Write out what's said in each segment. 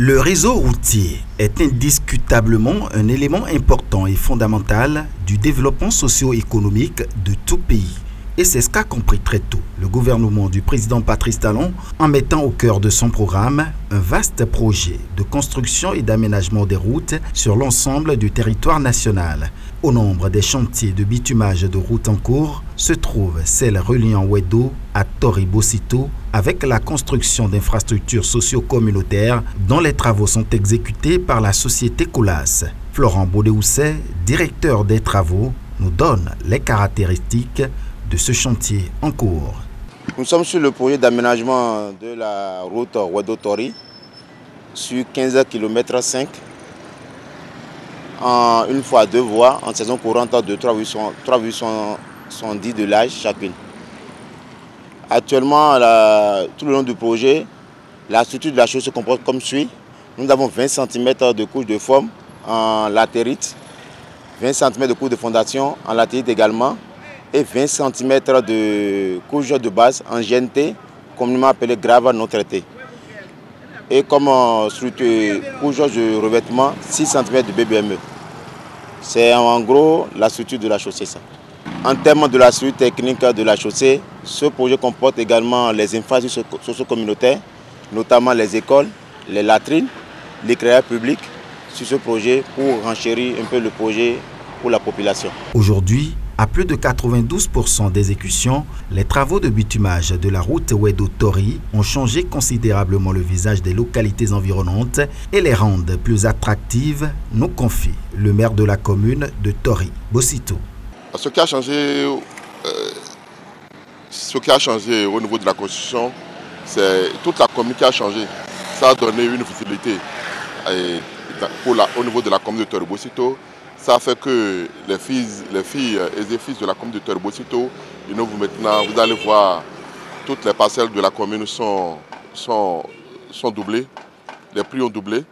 Le réseau routier est indiscutablement un élément important et fondamental du développement socio-économique de tout pays. Et c'est ce qu'a compris très tôt le gouvernement du président Patrice Talon en mettant au cœur de son programme un vaste projet de construction et d'aménagement des routes sur l'ensemble du territoire national. Au nombre des chantiers de bitumage de routes en cours se trouve celle reliant Wedo à Tori-Bosito avec la construction d'infrastructures socio-communautaires dont les travaux sont exécutés par la société Colas. Florent Baudéousset, directeur des travaux, nous donne les caractéristiques de ce chantier en cours. Nous sommes sur le projet d'aménagement de la route Wedo-Tori sur 15 km 5 en une fois deux voies en saison courante de 3 vues sont dites de l'âge chacune. Actuellement, tout le long du projet, la structure de la chose se comporte comme suit. Nous avons 20 cm de couche de forme en latérite, 20 cm de couche de fondation en latérite également, et 20 cm de couche de base en GNT, communément appelée grave non traité. Et comme structure couche de revêtement, 6 cm de BBME. C'est en gros la structure de la chaussée. Ça. En termes de la structure technique de la chaussée, ce projet comporte également les infrastructures socio-communautaires, notamment les écoles, les latrines, l'éclairage public sur ce projet pour renchérir un peu le projet pour la population. Aujourd'hui, à plus de 92% d'exécution, les travaux de bitumage de la route Wedo-Tori ont changé considérablement le visage des localités environnantes et les rendent plus attractives, nous confie le maire de la commune de Tori-Bosito. Ce qui a changé au niveau de la construction, c'est toute la commune qui a changé. Ça a donné une visibilité au niveau de la commune de Tori-Bosito. Ça fait que les filles et les fils de la commune de Tori-Bosito, maintenant, vous allez voir, toutes les parcelles de la commune sont doublées, les prix ont doublé.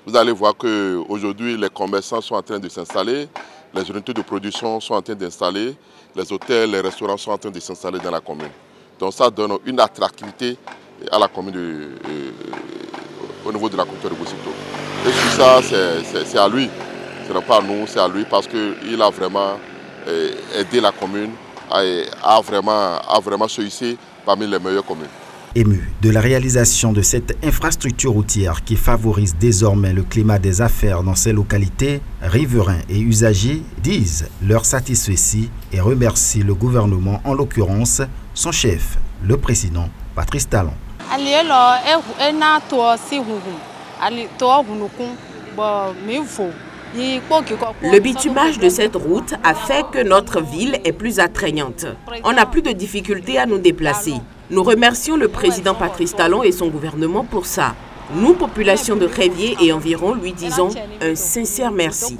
Vous allez voir qu'aujourd'hui, les commerçants sont en train de s'installer, les unités de production sont en train d'installer, les hôtels, les restaurants sont en train de s'installer dans la commune. Donc ça donne une attractivité à la commune au niveau de la commune de Tori-Bosito. Et tout ça, c'est à lui. Ce n'est pas à nous, c'est à lui parce qu'il a vraiment aidé la commune à vraiment se hisser parmi les meilleures communes. Ému de la réalisation de cette infrastructure routière qui favorise désormais le climat des affaires dans ces localités, riverains et usagers disent leur satisfecit et remercient le gouvernement, en l'occurrence son chef, le président Patrice Talon. Le bitumage de cette route a fait que notre ville est plus attrayante. On n'a plus de difficultés à nous déplacer. Nous remercions le président Patrice Talon et son gouvernement pour ça. Nous, population de Révier et environ, lui disons un sincère merci.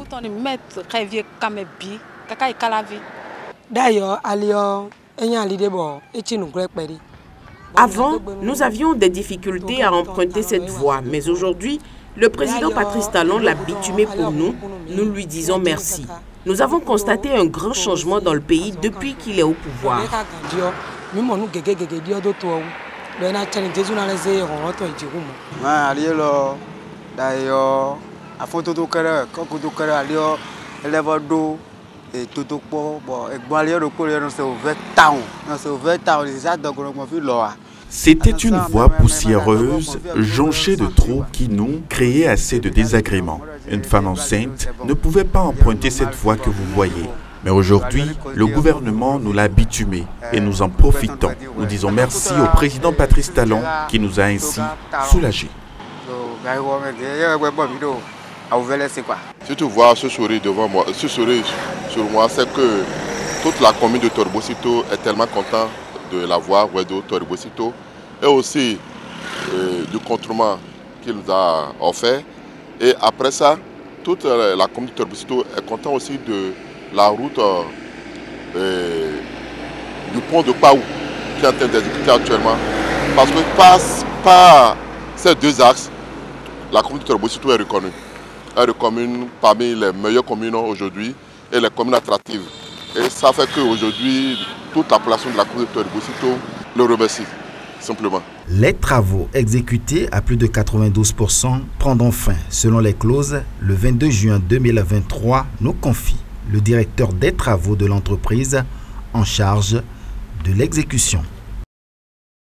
Avant, nous avions des difficultés à emprunter cette voie, mais aujourd'hui, le président Patrice Talon l'a bitumé pour nous, nous lui disons merci. Nous avons constaté un grand changement dans le pays depuis qu'il est au pouvoir. C'était une voie poussiéreuse, jonchée de trous qui nous créaient assez de désagréments. Une femme enceinte ne pouvait pas emprunter cette voie que vous voyez. Mais aujourd'hui, le gouvernement nous l'a bitumé et nous en profitons. Nous disons merci au président Patrice Talon qui nous a ainsi soulagés. Si tu vois ce sourire devant moi, ce sourire sur moi, c'est que toute la commune de Tori-Bosito est tellement contente de la voie Wedo-Tori-Bosito et aussi du contournement qu'il nous a offert. Et après ça, toute la commune de Tori-Bosito est contente aussi de la route du pont de Paou qui est en train d'exécuter actuellement. Parce que par ces deux axes, la commune de Tori-Bosito est reconnue. Elle est reconnue parmi les meilleures communes aujourd'hui et les communes attractives. Et ça fait qu'aujourd'hui, toute la population de la commune de Tori-Bosito le remercie. simplement. Les travaux exécutés à plus de 92% prendront fin, selon les clauses, le 22 juin 2023, nous confie le directeur des travaux de l'entreprise en charge de l'exécution.